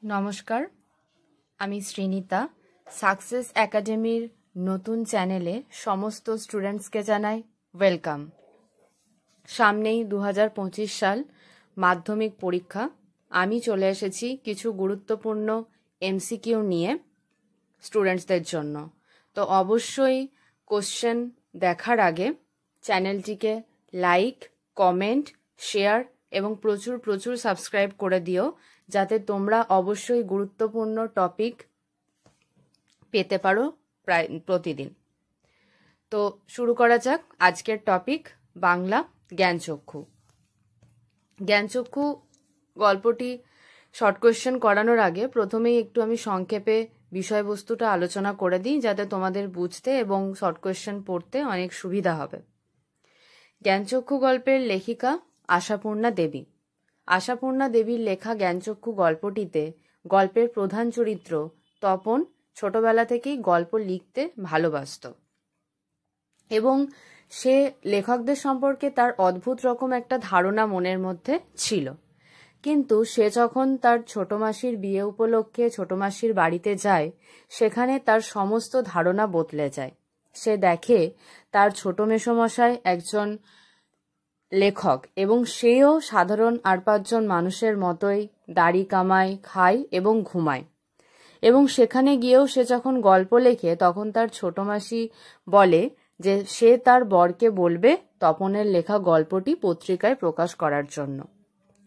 নমস্কার, আমি শ্রীনিতা। সাকসেস একাডেমির নতুন চ্যানেলে সমস্ত স্টুডেন্টসকে জানাই ওয়েলকাম। সামনেই 2025 সাল মাধ্যমিক পরীক্ষা। আমি চলে এসেছি কিছু গুরুত্বপূর্ণ এমসিকিউ নিয়ে স্টুডেন্টসদের জন্য। তো অবশ্যই কোশ্চেন দেখার আগে চ্যানেলটিকে লাইক, কমেন্ট, শেয়ার এবং প্রচুর সাবস্ক্রাইব করে দিও, যাতে তোমরা অবশ্যই গুরুত্বপূর্ণ টপিক পেতে পারো প্রতিদিন। তো শুরু করা যাক। আজকের টপিক বাংলা জ্ঞানচক্ষু। জ্ঞানচক্ষু গল্পটি শর্ট কোয়েশ্চেন করানোর আগে প্রথমেই একটু আমি সংক্ষেপে বিষয়বস্তুটা আলোচনা করে দিই, যাতে তোমাদের বুঝতে এবং শর্ট কোয়েশ্চেন পড়তে অনেক সুবিধা হবে। জ্ঞানচক্ষু গল্পের লেখিকা আশাপূর্ণা দেবী। আশাপূর্ণা দেবীর লেখা জ্ঞানচক্ষু গল্পটিতে গল্পের প্রধান চরিত্র তপন ছোটবেলা থেকেই গল্প লিখতে ভালোবাসত এবং সে লেখকদের সম্পর্কে তার অদ্ভুত রকম একটা ধারণা মনের মধ্যে ছিল। কিন্তু সে যখন তার ছোট মাসির বিয়ে উপলক্ষে ছোট মাসির বাড়িতে যায়, সেখানে তার সমস্ত ধারণা বদলে যায়। সে দেখে তার ছোট মেসোমশাই একজন লেখক এবং সেও সাধারণ 4-5 জন মানুষের মতোই দাড়ি কামায়, খায় এবং ঘুমায়। এবং সেখানে গিয়েও সে যখন গল্প লেখে, তখন তার ছোট মাসি বলে যে সে তার বরকে বলবে তপনের লেখা গল্পটি পত্রিকায় প্রকাশ করার জন্য।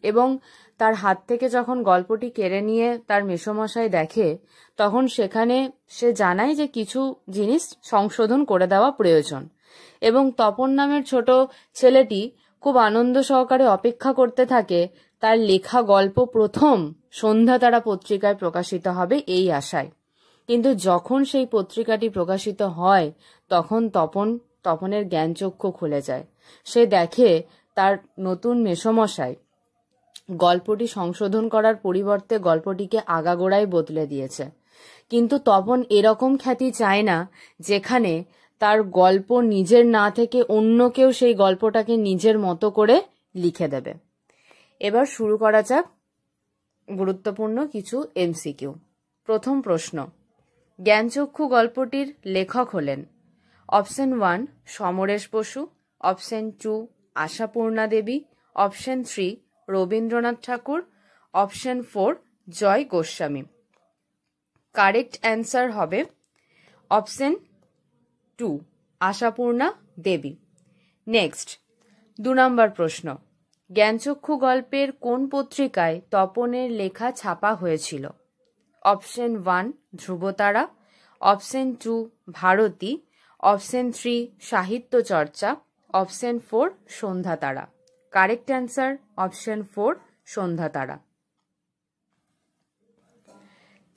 এবং তার হাত থেকে যখন গল্পটি কেড়ে নিয়ে তার মেসোমশাই দেখে, তখন সেখানে সে জানায় যে কিছু জিনিস সংশোধন করে দেওয়া প্রয়োজন। এবং তপন নামের ছোট ছেলেটি খুব আনন্দ সহকারে অপেক্ষা করতে থাকে তার লেখা গল্প প্রথম সন্ধ্যাতারা পত্রিকায় প্রকাশিত হবে এই আশায়। কিন্তু যখন সেই পত্রিকাটি প্রকাশিত হয়, তখন তপনের জ্ঞানচক্ষু খুলে যায়। সে দেখে তার নতুন মেসোমশাই গল্পটি সংশোধন করার পরিবর্তে গল্পটিকে আগাগোড়াই বদলে দিয়েছে। কিন্তু তপন এরকম খ্যাতি চায় না যেখানে তার গল্প নিজের না থেকে অন্য কেউ সেই গল্পটাকে নিজের মতো করে লিখে দেবে। এবার শুরু করা যাক গুরুত্বপূর্ণ কিছু এমসিকিউ। প্রথম প্রশ্ন, জ্ঞানচক্ষু গল্পটির লেখক হলেন অপশন 1 সমরেশ বসু, অপশন 2 আশাপূর্ণা দেবী, অপশন 3 রবীন্দ্রনাথ ঠাকুর, option 4 Joy Goswami. Correct answer হবে অপশন 2 আশাপূর্ণা দেবী। নেক্সট 2 নম্বর প্রশ্ন, জ্ঞানচক্ষু গল্পের কোন পত্রিকায় তপনের লেখা ছাপা হয়েছিল? অপশন 1 ধ্রুবতারা, অপশন 2 ভারতী, অপশন 3 সাহিত্য চর্চা, অপশন 4 সন্ধ্যাতারা। কারেক্ট অ্যান্সার অপশন 4 সন্ধ্যাতারা।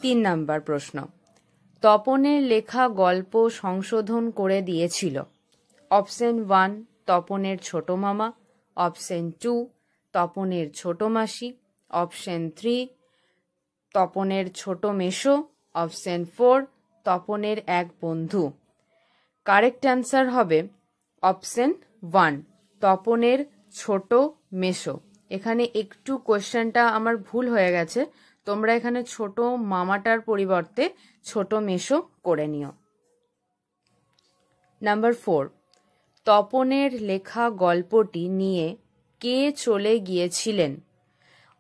3 নম্বর প্রশ্ন, তপনের লেখা গল্প সংশোধন করে দিয়েছিল? অপশন 1 তপনের ছোট মামা, অপশন 2 তপনের ছোট মাসি, অপশন 3 তপনের ছোট মেসো, অপশন 4 তপনের এক বন্ধু। কারেক্ট অ্যান্সার হবে অপশন 1 তপনের ছোট মেসো। এখানে একটু কোয়েশ্চেনটা আমার ভুল হয়ে গেছে, তোমরা এখানে ছোট মামাটার পরিবর্তে ছোট মেসো করে নিও। নাম্বার 4, তপনের লেখা গল্পটি নিয়ে কে চলে গিয়েছিলেন?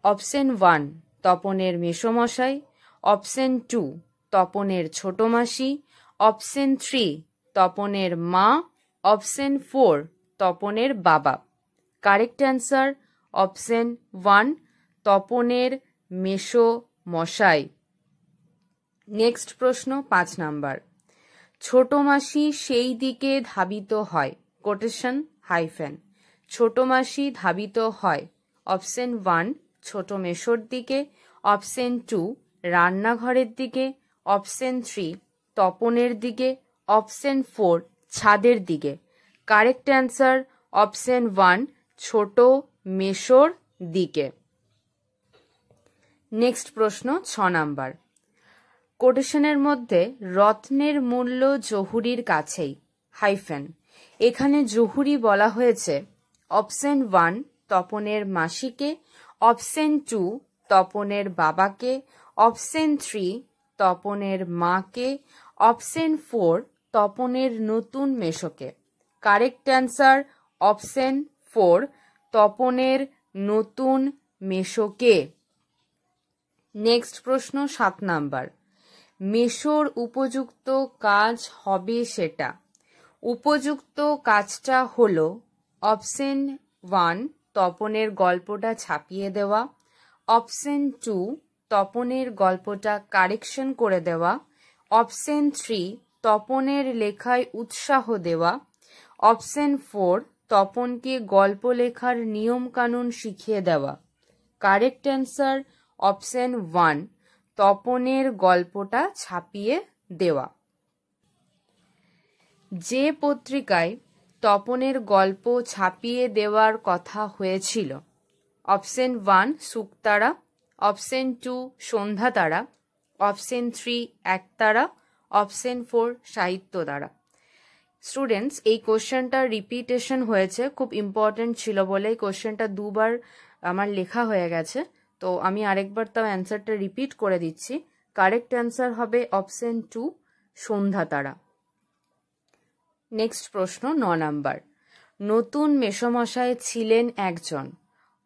অপশন 1 তপনের মেসোমশাই, অপশন 2 তপনের ছোট মাসি, অপশন 3 তপনের মা, অপশন 4 তপনের বাবা। কারেক্ট অ্যান্সার অপশন 1 তপনের মেসোমশাই। নেক্সট প্রশ্ন 5 নাম্বার, ছোট মাসি সেই দিকে ধাবিত হয়। Quotation hyphen. ছোট মাসি ধাবিত হয় অপশন 1 ছোট মেসোর দিকে, অপশন 2 রান্নাঘরের দিকে, অপশন 3 তপনের দিকে, অপশন 4 ছাদের দিকে। কারেক্ট অ্যান্সার অপশন 1 ছোট মেসোর দিকে। নেক্সট প্রশ্ন 6 নাম্বার, কোটেশনের মধ্যে রত্নের মূল্য জহুরির কাছেই হাইফেন। এখানে জহুরি বলা হয়েছে অপশন 1 তপনের মাসিকে, অপশন 2 তপনের বাবাকে, অপশন 3 তপনের মাকে, অপশন 4 তপনের নতুন মেশোকে। কারেক্ট অ্যান্সার অপশন 4 তপনের নতুন মেশোকে। নেক্সট প্রশ্ন 7 নাম্বার, মেশোর উপযুক্ত কাজ হবে সেটা। উপযুক্ত কাজটা হলো অপশন 1 তপনের গল্পটা ছাপিয়ে দেওয়া, অপশন 2 তপনের গল্পটা কারেকশন করে দেওয়া, অপশন 3 তপনের লেখায় উৎসাহ দেওয়া, অপশন 4 তপনকে গল্প লেখার নিয়ম কানুন শিখিয়ে দেওয়া। কারেক্ট অ্যান্সার অপশন 1 তপনের গল্পটা ছাপিয়ে দেওয়া। যে পত্রিকায় তপনের গল্প ছাপিয়ে দেওয়ার কথা হয়েছিল, অপশন 1 শুকতারা, অপশন 2 সন্ধ্যাতারা, অপশন 3 একতারা, অপশন 4 সাহিত্যতারা। স্টুডেন্টস, এই কোশ্চেনটা রিপিটেশন হয়েছে, খুব ইম্পর্টেন্ট ছিল বলে এই কোশ্চেনটা দুবার আমার লেখা হয়ে গেছে, তো আমি আরেকবার তাও অ্যান্সারটা রিপিট করে দিচ্ছি। কারেক্ট অ্যান্সার হবে অপশন 2 সন্ধ্যাতারা। নেক্সট প্রশ্ন 9 নাম্বার, নতুন মেসোমশাই ছিলেন একজন।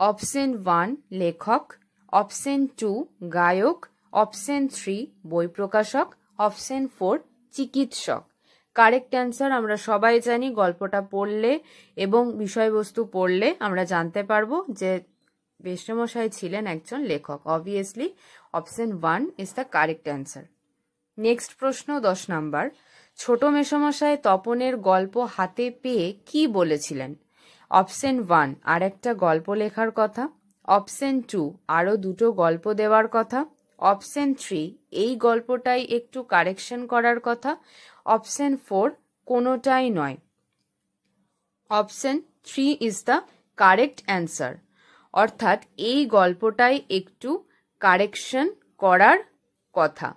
অপশন 1 লেখক, অপশন 2 গায়ক, অপশন 3 বই প্রকাশক, অপশন 4 চিকিৎসক। কারেক্ট অ্যান্সার আমরা সবাই জানি, গল্পটা পড়লে এবং বিষয়বস্তু পড়লে আমরা জানতে পারবো যে মেসোমশাই ছিলেন একজন লেখক। Obviously option 1 is the correct answer. Next প্রশ্ন 10 নাম্বার, ছোট মেসোমশাই তপনের গল্প হাতে পেয়ে কি বলেছিলেন? অপশন 1 আর একটা গল্প লেখার কথা, অপশন 2 আরও দুটো গল্প দেওয়ার কথা, অপশন 3 এই গল্পটাই একটু কারেকশন করার কথা, অপশন 4 কোনোটাই নয়। Option 3 is the correct answer, অর্থাৎ এই গল্পটাই একটু কারেকশন করার কথা।